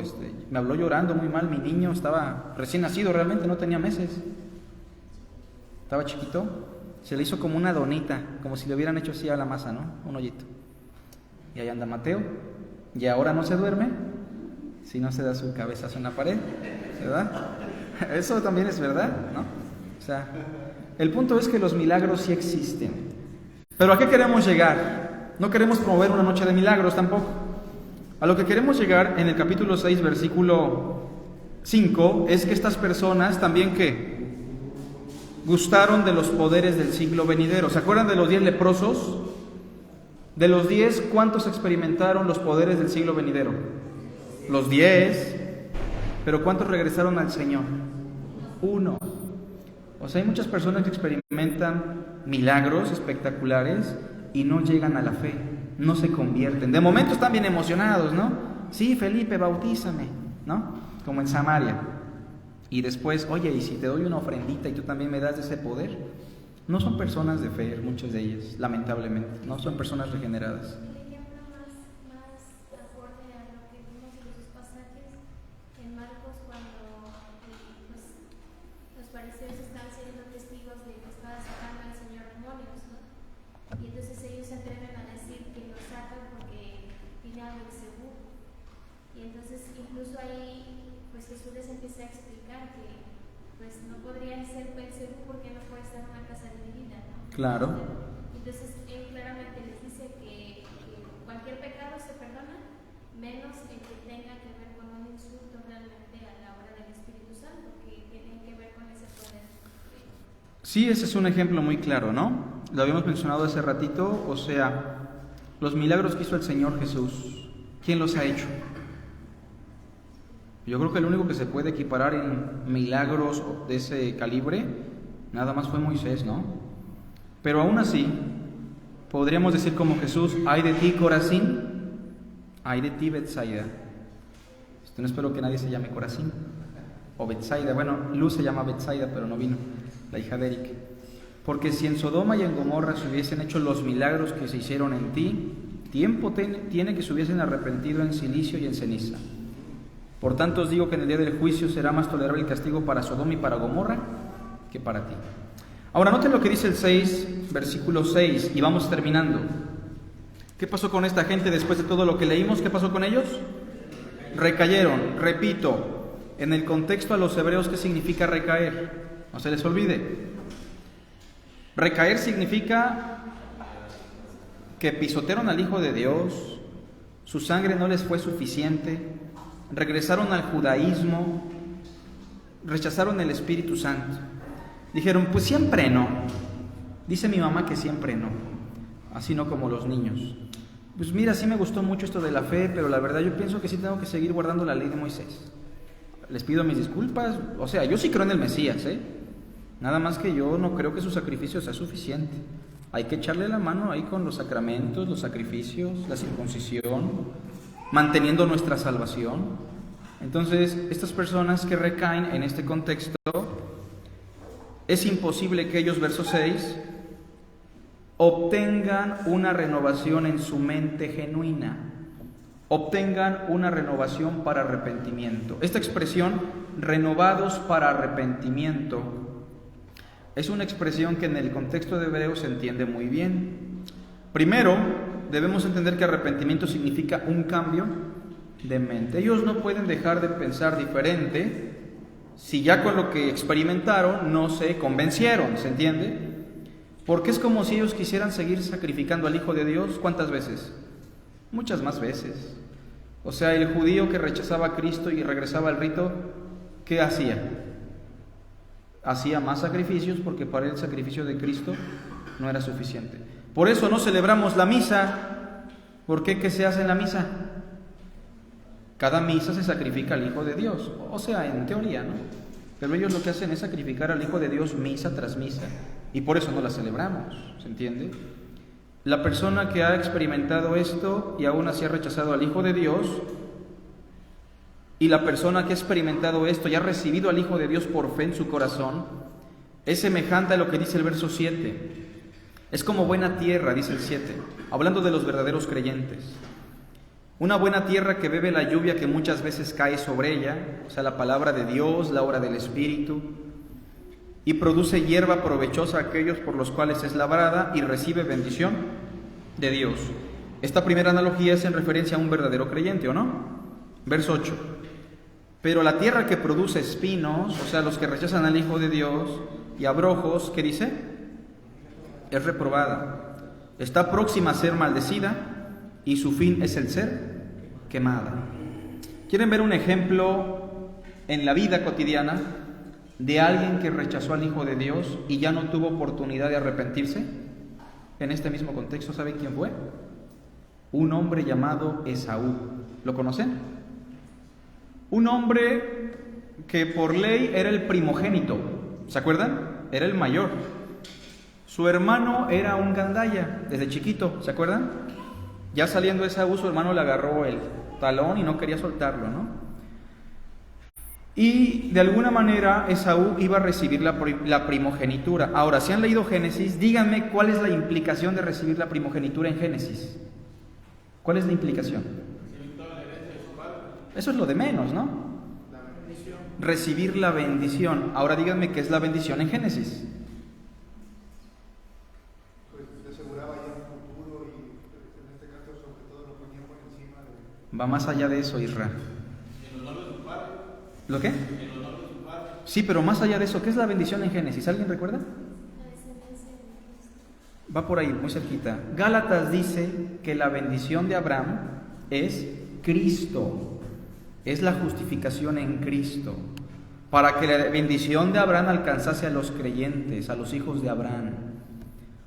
Me habló llorando muy mal. Mi niño estaba recién nacido, realmente no tenía meses. Estaba chiquito. Se le hizo como una donita, como si le hubieran hecho así a la masa, ¿no? Un hoyito. Y ahí anda Mateo. Y ahora no se duerme si no se da su cabezazo en la pared, ¿verdad? Eso también es verdad, ¿no? O sea, el punto es que los milagros sí existen. Pero ¿a qué queremos llegar? No queremos promover una noche de milagros tampoco. A lo que queremos llegar en el capítulo 6, versículo 5, es que estas personas también que gustaron de los poderes del siglo venidero. ¿Se acuerdan de los 10 leprosos? De los 10, ¿cuántos experimentaron los poderes del siglo venidero? Los 10. Pero ¿cuántos regresaron al Señor? 1. O sea, hay muchas personas que experimentan milagros espectaculares y no llegan a la fe, no se convierten. De momento están bien emocionados, ¿no? Sí, Felipe, bautízame, ¿no? Como en Samaria. Y después, oye, ¿y si te doy una ofrendita y tú también me das ese poder? No son personas de fe, muchas de ellas, lamentablemente. No son personas regeneradas. El ejemplo más acorde a lo que vimos en los pasajes en Marcos, cuando los fariseos estaban siendo testigos de que estaba sacando al Señor demonios, ¿no? Y entonces ellos se atreven a decir que lo sacan porque tiene a Beelzebú. Y entonces incluso ahí pues Jesús les empieza a explicar que pues no podría ser Beelzebú porque no puede estar en una casa dividida, ¿no? Claro. Entonces él claramente les dice que cualquier pecado se perdona, menos el que tenga que ver con un insulto realmente a la obra del Espíritu Santo, que tiene que ver con ese poder. Sí, ese es un ejemplo muy claro, ¿no? Lo habíamos mencionado hace ratito, o sea, los milagros que hizo el Señor Jesús, ¿quién los ha hecho? Yo creo que el único que se puede equiparar en milagros de ese calibre, nada más fue Moisés, ¿no? Pero aún así, podríamos decir como Jesús: ay de ti, Corazín, ay de ti, Betsaida. No espero que nadie se llame Corazín o Betsaida. Bueno, Luz se llama Betsaida, pero no vino, la hija de Eric. Porque si en Sodoma y en Gomorra se hubiesen hecho los milagros que se hicieron en ti, tiempo tiene que se hubiesen arrepentido en silicio y en ceniza. Por tanto os digo que en el día del juicio será más tolerable el castigo para Sodoma y para Gomorra que para ti. Ahora noten lo que dice el 6, versículo 6, y vamos terminando. ¿Qué pasó con esta gente después de todo lo que leímos? ¿Qué pasó con ellos? Recayeron. Repito, en el contexto a los hebreos, ¿qué significa recaer? No se les olvide. Recaer significa que pisotearon al Hijo de Dios, su sangre no les fue suficiente, regresaron al judaísmo, rechazaron el Espíritu Santo. Dijeron, pues siempre no. Dice mi mamá que siempre no, así no como los niños. Pues mira, sí me gustó mucho esto de la fe, pero la verdad yo pienso que sí tengo que seguir guardando la ley de Moisés. Les pido mis disculpas, o sea, yo sí creo en el Mesías, nada más que yo no creo que su sacrificio sea suficiente. Hay que echarle la mano ahí con los sacramentos, los sacrificios, la circuncisión, manteniendo nuestra salvación. Entonces, estas personas que recaen en este contexto, es imposible que ellos, verso 6, obtengan una renovación en su mente genuina, obtengan una renovación para arrepentimiento. Esta expresión, renovados para arrepentimiento, es una expresión que en el contexto de hebreo se entiende muy bien. Primero, debemos entender que arrepentimiento significa un cambio de mente. Ellos no pueden dejar de pensar diferente si ya con lo que experimentaron no se convencieron, ¿se entiende? Porque es como si ellos quisieran seguir sacrificando al Hijo de Dios. ¿Cuántas veces? Muchas más veces. O sea, el judío que rechazaba a Cristo y regresaba al rito, ¿qué hacía? Hacía más sacrificios porque para él el sacrificio de Cristo no era suficiente. Por eso no celebramos la misa. ¿Por qué? ¿Qué se hace en la misa? Cada misa se sacrifica al Hijo de Dios. O sea, en teoría, ¿no? Pero ellos lo que hacen es sacrificar al Hijo de Dios misa tras misa. Y por eso no la celebramos, ¿se entiende? La persona que ha experimentado esto y aún así ha rechazado al Hijo de Dios, y la persona que ha experimentado esto y ha recibido al Hijo de Dios por fe en su corazón, es semejante a lo que dice el verso 7. Es como buena tierra, dice el 7, hablando de los verdaderos creyentes. Una buena tierra que bebe la lluvia que muchas veces cae sobre ella, o sea, la palabra de Dios, la obra del Espíritu, y produce hierba provechosa a aquellos por los cuales es labrada y recibe bendición de Dios. Esta primera analogía es en referencia a un verdadero creyente, ¿o no? Verso 8. Pero la tierra que produce espinos, o sea, los que rechazan al Hijo de Dios, y abrojos, ¿qué dice? Es reprobada. Está próxima a ser maldecida y su fin es el ser quemada. ¿Quieren ver un ejemplo en la vida cotidiana de alguien que rechazó al Hijo de Dios y ya no tuvo oportunidad de arrepentirse? En este mismo contexto, ¿saben quién fue? Un hombre llamado Esaú. ¿Lo conocen? Un hombre que por ley era el primogénito, ¿se acuerdan? Era el mayor. Su hermano era un gandaya desde chiquito, ¿se acuerdan? Ya saliendo Esaú, su hermano le agarró el talón y no quería soltarlo, ¿no? Y de alguna manera Esaú iba a recibir la primogenitura. Ahora, si han leído Génesis, díganme cuál es la implicación de recibir la primogenitura en Génesis. ¿Cuál es la implicación? Eso es lo de menos, ¿no? La bendición. Recibir la bendición. Ahora díganme qué es la bendición en Génesis. Pues te aseguraba ya un futuro y en este caso sobre todo lo ponía por encima de... Va más allá de eso, Israel. ¿Lo qué? Sí, pero más allá de eso, ¿qué es la bendición en Génesis? ¿Alguien recuerda? Va por ahí, muy cerquita. Gálatas dice que la bendición de Abraham es Cristo. Es la justificación en Cristo. Para que la bendición de Abraham alcanzase a los creyentes, a los hijos de Abraham.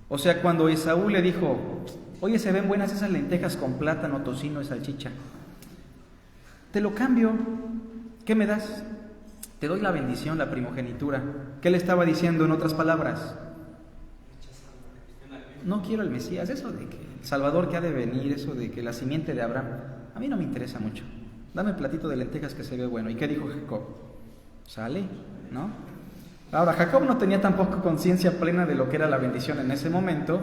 O sea, cuando Esaú le dijo, oye, se ven buenas esas lentejas con plátano, tocino y salchicha, te lo cambio. ¿qué me das? Te doy la bendición, la primogenitura. ¿Qué le estaba diciendo en otras palabras? No quiero el Mesías, eso de que el Salvador que ha de venir, eso de que la simiente de Abraham, a mí no me interesa mucho. Dame el platito de lentejas que se ve bueno. ¿Y qué dijo Jacob? Sale, ¿no? Ahora, Jacob no tenía tampoco conciencia plena de lo que era la bendición en ese momento,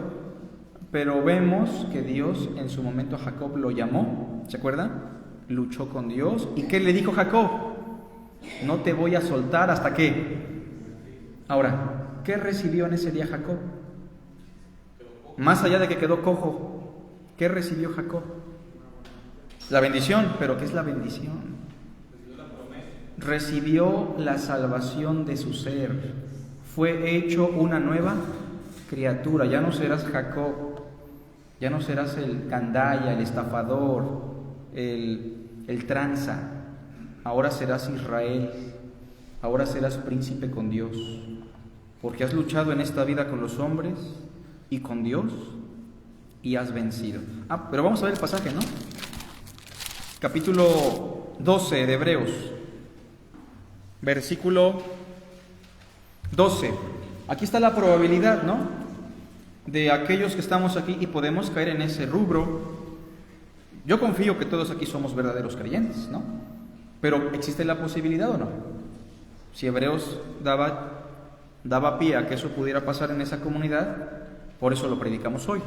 pero vemos que Dios en su momento a Jacob lo llamó, ¿se acuerdan? Luchó con Dios. ¿Y qué le dijo Jacob? No te voy a soltar hasta qué. Ahora, ¿qué recibió en ese día Jacob? Más allá de que quedó cojo, ¿qué recibió Jacob? La bendición, pero ¿qué es la bendición? Recibió la salvación de su ser. Fue hecho una nueva criatura. Ya no serás Jacob, ya no serás el gandaya, el estafador, el tranza. Ahora serás Israel, ahora serás príncipe con Dios, porque has luchado en esta vida con los hombres y con Dios y has vencido. Pero vamos a ver el pasaje, ¿no? Capítulo 12 de Hebreos, versículo 12. Aquí está la probabilidad, ¿no? De aquellos que estamos aquí y podemos caer en ese rubro. Yo confío que todos aquí somos verdaderos creyentes, ¿no? Pero ¿existe la posibilidad o no? Si Hebreos daba pie a que eso pudiera pasar en esa comunidad, por eso lo predicamos hoy,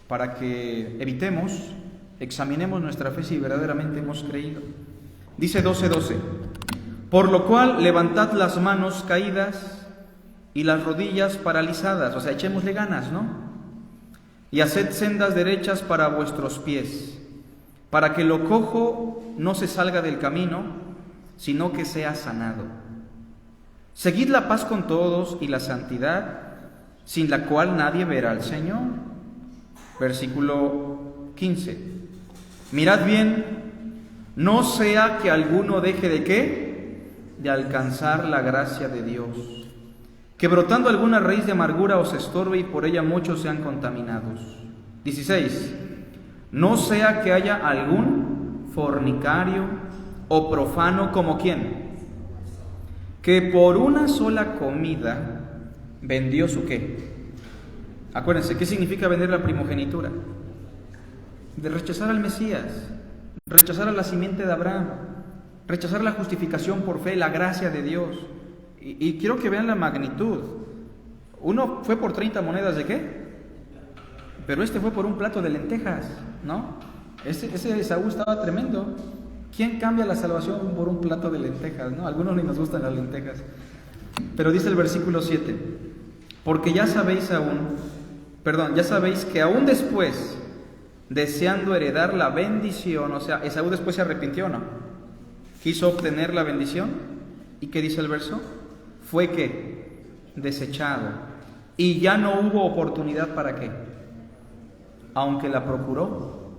para que evitemos, examinemos nuestra fe si verdaderamente hemos creído. Dice 12:12, por lo cual levantad las manos caídas y las rodillas paralizadas, o sea, echémosle ganas, ¿no? Y haced sendas derechas para vuestros pies, para que lo cojo no se salga del camino, sino que sea sanado. Seguid la paz con todos y la santidad, sin la cual nadie verá al Señor. Versículo 15. Mirad bien, no sea que alguno deje de ¿qué? De alcanzar la gracia de Dios, que brotando alguna raíz de amargura os estorbe y por ella muchos sean contaminados. 16. No sea que haya algún fornicario o profano como ¿quién? Que por una sola comida vendió su ¿qué? Acuérdense, ¿qué significa vender la primogenitura? De rechazar al Mesías, rechazar a la simiente de Abraham, rechazar la justificación por fe, la gracia de Dios. Y quiero que vean la magnitud. Uno fue por 30 monedas de ¿qué? Pero este fue por un plato de lentejas, ¿no? Ese Esaú estaba tremendo. ¿Quién cambia la salvación por un plato de lentejas, no? A algunos ni nos gustan las lentejas. Pero dice el versículo 7, porque ya sabéis que aún después, deseando heredar la bendición, o sea, Esaú después se arrepintió, ¿o no? Quiso obtener la bendición. ¿Y qué dice el verso? Fue que desechado y ya no hubo oportunidad para qué, aunque la procuró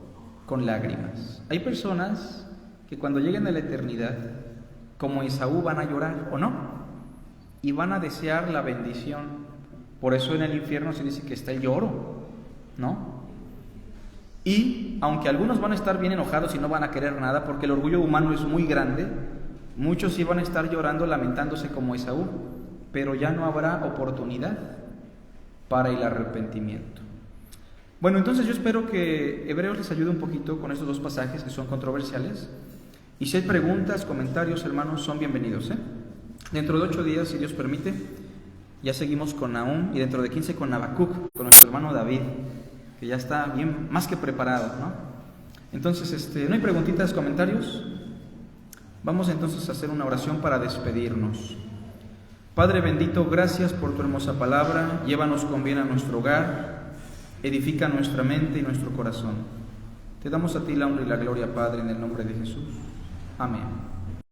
con lágrimas. Hay personas que cuando lleguen a la eternidad, como Esaú, van a llorar, ¿o no? Y van a desear la bendición. Por eso en el infierno se dice que está el lloro, ¿no? Y aunque algunos van a estar bien enojados y no van a querer nada, porque el orgullo humano es muy grande, muchos sí van a estar llorando, lamentándose como Esaú, pero ya no habrá oportunidad para el arrepentimiento. Bueno, entonces yo espero que Hebreos les ayude un poquito con estos dos pasajes que son controversiales. Y si hay preguntas, comentarios, hermanos, son bienvenidos, ¿eh? Dentro de 8 días, si Dios permite, ya seguimos con Nahum y dentro de 15 con Habacuc, con nuestro hermano David, que ya está bien, más que preparado, ¿no? Entonces, ¿no hay preguntitas, comentarios? Vamos entonces a hacer una oración para despedirnos. Padre bendito, gracias por tu hermosa palabra. Llévanos con bien a nuestro hogar, edifica nuestra mente y nuestro corazón. Te damos a ti la honra y la gloria, Padre, en el nombre de Jesús. Amén.